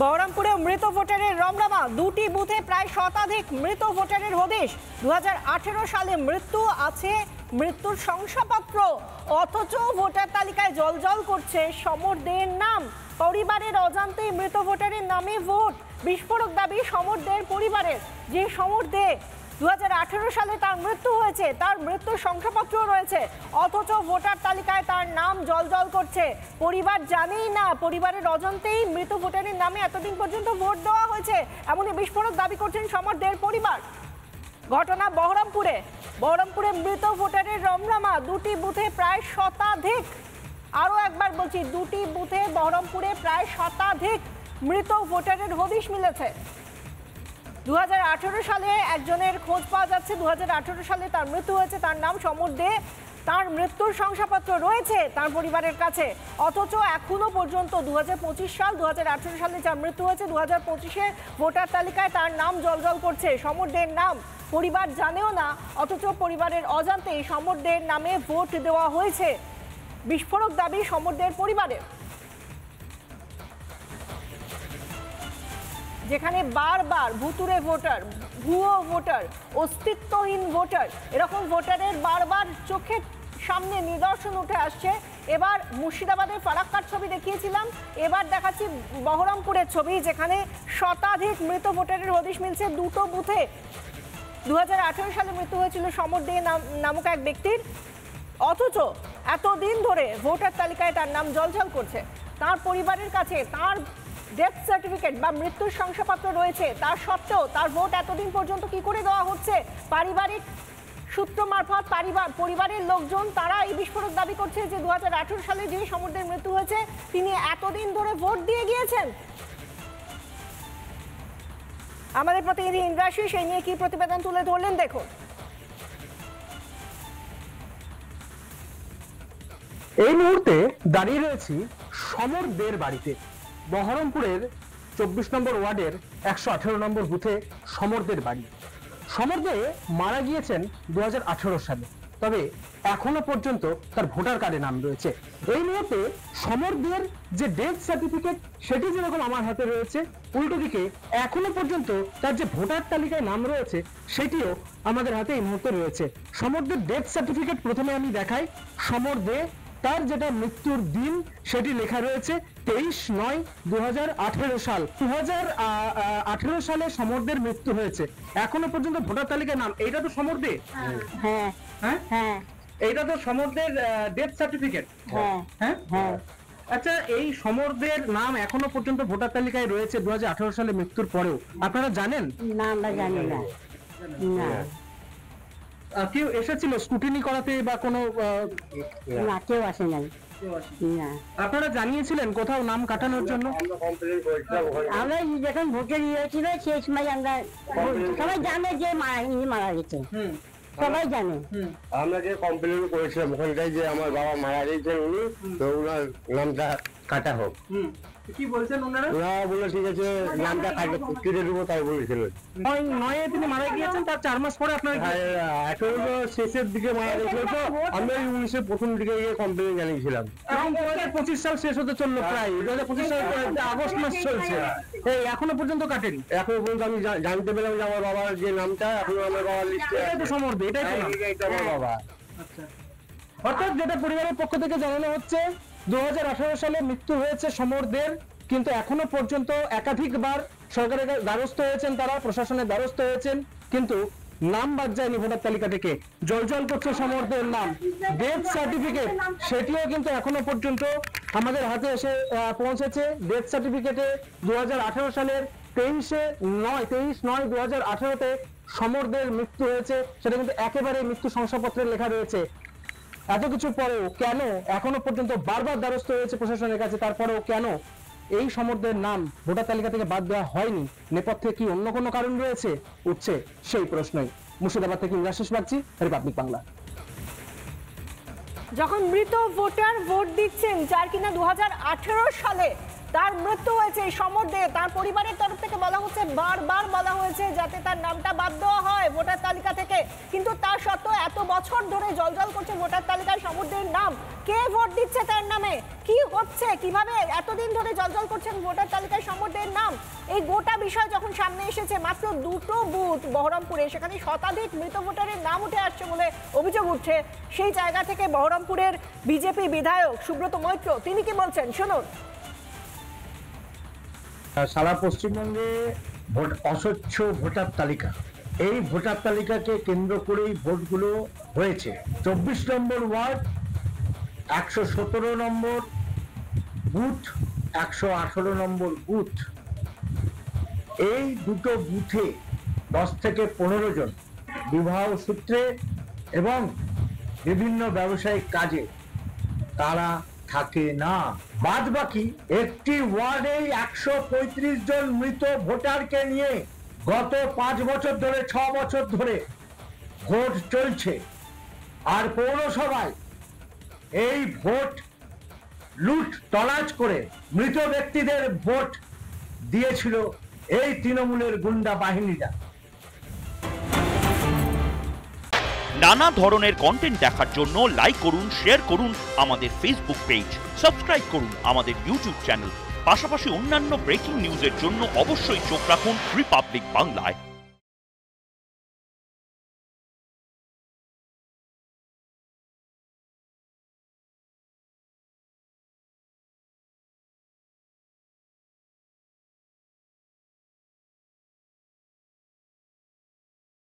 বহরমপুরে মৃত ভোটারের রমরমা, দুটি বুথে প্রায় শতাধিক মৃত ভোটারের হদিশ। 2018 সালে মৃত্যু আছে, মৃত্যুর শংসাপত্র, অথচ ভোটার তালিকায় জলজল করছে সমর দের নাম। পরিবারের অজান্তেই মৃত ভোটারের নামে ভোট। বিস্ফোরক দাবি সমর দের পরিবারের। যে সমর দে 2018 সালে তার মৃত্যু হয়েছে, তার মৃত্যুর শংসাপত্র রয়েছে, অথচ ভোটার তালিকায় তার নাম জলজল করছে। পরিবার জানেই না, পরিবারের অজান্তেই মৃত ভোটারের নামে এতদিন পর্যন্ত ভোট দেওয়া হয়েছে, এমনই বিস্ফোরক দাবি করছেন সমরদের পরিবার। ঘটনা বহরমপুরে মৃত ভোটারের রমরমা, দুটি বুথে প্রায় শতাধিক। আরও একবার বলছি, দুটি বুথে বহরমপুরে প্রায় শতাধিক মৃত ভোটারের হদিশ মিলেছে। 2018 সালে একজনের খোঁজ পাওয়া যাচ্ছে, 2018 সালে তার মৃত্যু হয়েছে, তার নাম সমর দে। তার মৃত্যুর শংসাপত্র রয়েছে তার পরিবারের কাছে, অথচ এখনো পর্যন্ত 2025 সাল, 2018 সালে যার মৃত্যু হয়েছে, 2025-এ ভোটার তালিকায় তার নাম জলজল করছে, সমর দের নাম। পরিবার জানেও না, অথচ পরিবারের অজান্তেই সমর দের নামে ভোট দেওয়া হয়েছে। বিস্ফোরক দাবি সমর দের পরিবারের। যেখানে বারবার ভুতুরে ভোটার, ভুয়ো ভোটার, অস্তিত্বহীন ভোটার, এরকম ভোটারের বারবার চোখের সামনে নিদর্শন উঠে আসছে। এবার মুর্শিদাবাদের ফারাক্কার ছবি দেখিয়েছিলাম, এবার দেখাচ্ছি বহরমপুরের ছবি, যেখানে শতাধিক মৃত ভোটারের হদিশ মিলছে দুটো বুথে। 2018 সালে মৃত্যু হয়েছিল সমর দে নামক এক ব্যক্তির, অথচ এতদিন ধরে ভোটার তালিকায় তার নাম জলজল করছে। তার পরিবারের কাছে তার ডেথ সার্টিফিকেট বা মৃত্যুর শংসাপত্র রয়েছে, তার সত্ত্বেও তার ভোট এতদিন পর্যন্ত কি করে দেওয়া হচ্ছে? পারিবারিক সূত্র মারফত পরিবারের লোকজন তারা এই বিস্ফোরক দাবি করছে যে 2018 সালে যে সমরদের মৃত্যু হয়েছে তিনি এতদিন ধরে ভোট দিয়ে গিয়েছেন। আমাদের প্রতিনিধি ইন্দ্রাশী সেই নিয়ে কি প্রতিবেদন তুলে ধরলেন, দেখুন। এই মুহূর্তে দাঁড়িয়ে রয়েছি সমর দের বাড়িতে। বহরমপুরের 24 নম্বর ওয়ার্ডের 118 নম্বর বুথে সমর দের বাড়ি। সমর দে মারা গিয়েছেন 2018 সালে, তবে এখনো পর্যন্ত তার ভোটার কার্ডে নাম রয়েছে। এই মুহূর্তে সমর দের যে ডেথ সার্টিফিকেট সেটি যেরকম আমার হাতে রয়েছে, উল্টো দিকে এখনো পর্যন্ত তার যে ভোটার তালিকায় নাম রয়েছে সেটিও আমাদের হাতে এই মুহূর্তে রয়েছে। সমর দের ডেথ সার্টিফিকেট প্রথমে আমি দেখাই। সমর দে তার যেটা মৃত্যুর দিন সেটি লেখা রয়েছে 23/9/2018 সাল। 2018 সালে সমরদের মৃত্যু হয়েছে, এখনো পর্যন্ত ভোটার তালিকায় নাম। এইটা তো সমরদের, হ্যাঁ হ্যাঁ হ্যাঁ, এইটা তো সমরদের ডেথ সার্টিফিকেট। হ্যাঁ হ্যাঁ হ্যাঁ। আচ্ছা, এই সমরদের নাম এখনো পর্যন্ত ভোটার তালিকায় রয়েছে 2018 সালে মৃত্যুর পরেও, আপনারা জানেন? না, আমরা জানি না। না কেউ এসেছিল স্ক্রুটিনি করাতে বা কোনো না, কেউ আসে নাই। না, আপনারা জানিয়েছিলেন কোথাও নাম কাটানোর জন্য? আমরা যখন ভোটে দিয়েছিল সেই সময় আমরা সবাই জানে যে মারা গেছে, সবাই জানে। আমরা যে কমপ্লেন করেছিলাম ওখানটায় যে আমার বাবা মারা গেছেন উনি, তো ওনার নামটা কাটা হোক। কি বলছেন ওনারা? ওনারা বললো ঠিক আছে নামটা কেটে দেবো, তাই বলেছিল। ওই 9-এ তিনি মারা গিয়েছেন, তার 4 মাস পরে আপনার 18 শেষের দিকে মারা গেছিল, তো আমরা 19-এর প্রথম দিকে গিয়ে কমপ্লেন জানিয়েছিলাম। এবং 2025 সাল শেষ হতে চললো, প্রায় 2025 সাল আগস্ট মাস চলছে, এই এখনো পর্যন্ত কাটেনি। এখনো পর্যন্ত আমি জানতে পেলাম যে আমার বাবার যে নামটা এখনো আমার বাবার লিস্টে এটাই তো সমর্থ, এটাই তো নাম। এটা আমার বাবা। আচ্ছা, অর্থাৎ যেটা পরিবারের পক্ষ থেকে জানানো হচ্ছে 2018 সালে মৃত্যু হয়েছে সমরদের, কিন্তু এখনো পর্যন্ত একাধিকবার সরকারের দ্বারস্থ হয়েছেন, তারা প্রশাসনের দ্বারস্থ হয়েছেন, কিন্তু নাম বাদ যায়নি ভোটার তালিকা থেকে। জলজল করছে সমরদের নাম। ডেথ সার্টিফিকেট সেটিও কিন্তু এখনো পর্যন্ত আমাদের হাতে এসে পৌঁছেছে। ডেথ সার্টিফিকেটে 2018 সালের 23/9/2018-তে সমরদের মৃত্যু হয়েছে, সেটা কিন্তু একেবারে মৃত্যু শংসাপত্রে লেখা রয়েছে। এত কিছু পরেও কেন এখনো পর্যন্ত বারবার দ্বারস্থ হয়েছে প্রশাসনের কাছে, তারপরেও কেন এই সমরদের নাম ভোটার তালিকা থেকে বাদ দেওয়া হয়নি? নেপথ্যে কি অন্য কোনো কারণ রয়েছে? উঠছে সেই প্রশ্নই। মুর্শিদাবাদ থেকে ইন্দ্রাশিস বাগচি, রিপাবলিক বাংলা। যখন মৃত ভোটার ভোট দিচ্ছেন, যার কিনা 2018 সালে তার মৃত্যু হয়েছে সমর দে। তার পরিবারের তরফ থেকে বলা হচ্ছে, বারবার বলা হয়েছে যাতে তার নামটা বাদ দেওয়া হয় ভোটার তালিকা থেকে, কিন্তু তা সত্ত্বেও এত বছর ধরে জলজল করছে ভোটার তালিকায় সমর দের নাম। কে ভোট দিচ্ছে তার নামে? কি হচ্ছে? কিভাবে এতদিন ধরে জলজল করছেন ভোটার তালিকায় সমর দের নাম? এই গোটা বিষয় যখন সামনে এসেছে, মাত্র 2টো বুথ বহরমপুরে, সেখানে শতাধিক মৃত ভোটারের নাম উঠে আসছে বলে অভিযোগ উঠছে। সেই জায়গা থেকে বহরমপুরের বিজেপি বিধায়ক সুব্রত মৈত্র তিনি কি বলছেন শুনুন। সারা পশ্চিমবঙ্গে অস্বচ্ছ ভোটার তালিকা, এই ভোটার তালিকাকে কেন্দ্র করেই ভোটগুলো হয়েছে। 24 নম্বর ওয়ার্ড, 117 নম্বর বুথ, 118 নম্বর বুথ, এই দুটো বুথে 10 থেকে 15 জন বিবাহ সূত্রে এবং বিভিন্ন ব্যবসায়িক কাজে তারা থাকে না। বাদ বাকি একটি ওয়ার্ডে 135 জন মৃত ভোটারকে নিয়ে গত 5 বছর ধরে 6 বছর ধরে ভোট চলছে। আর পৌরসভায় এই ভোট লুট তলাজ করে মৃত ব্যক্তিদের ভোট দিয়েছিল এই তৃণমূলের গুন্ডা বাহিনীরা। নানা ধরনের কন্টেন্ট দেখার জন্য লাইক করুন, শেয়ার করুন আমাদের ফেসবুক পেজ, সাবস্ক্রাইব করুন আমাদের ইউটিউব চ্যানেল। পাশাপাশি অন্যান্য ব্রেকিং নিউজের জন্য অবশ্যই চোখ রাখুন রিপাবলিক বাংলায়।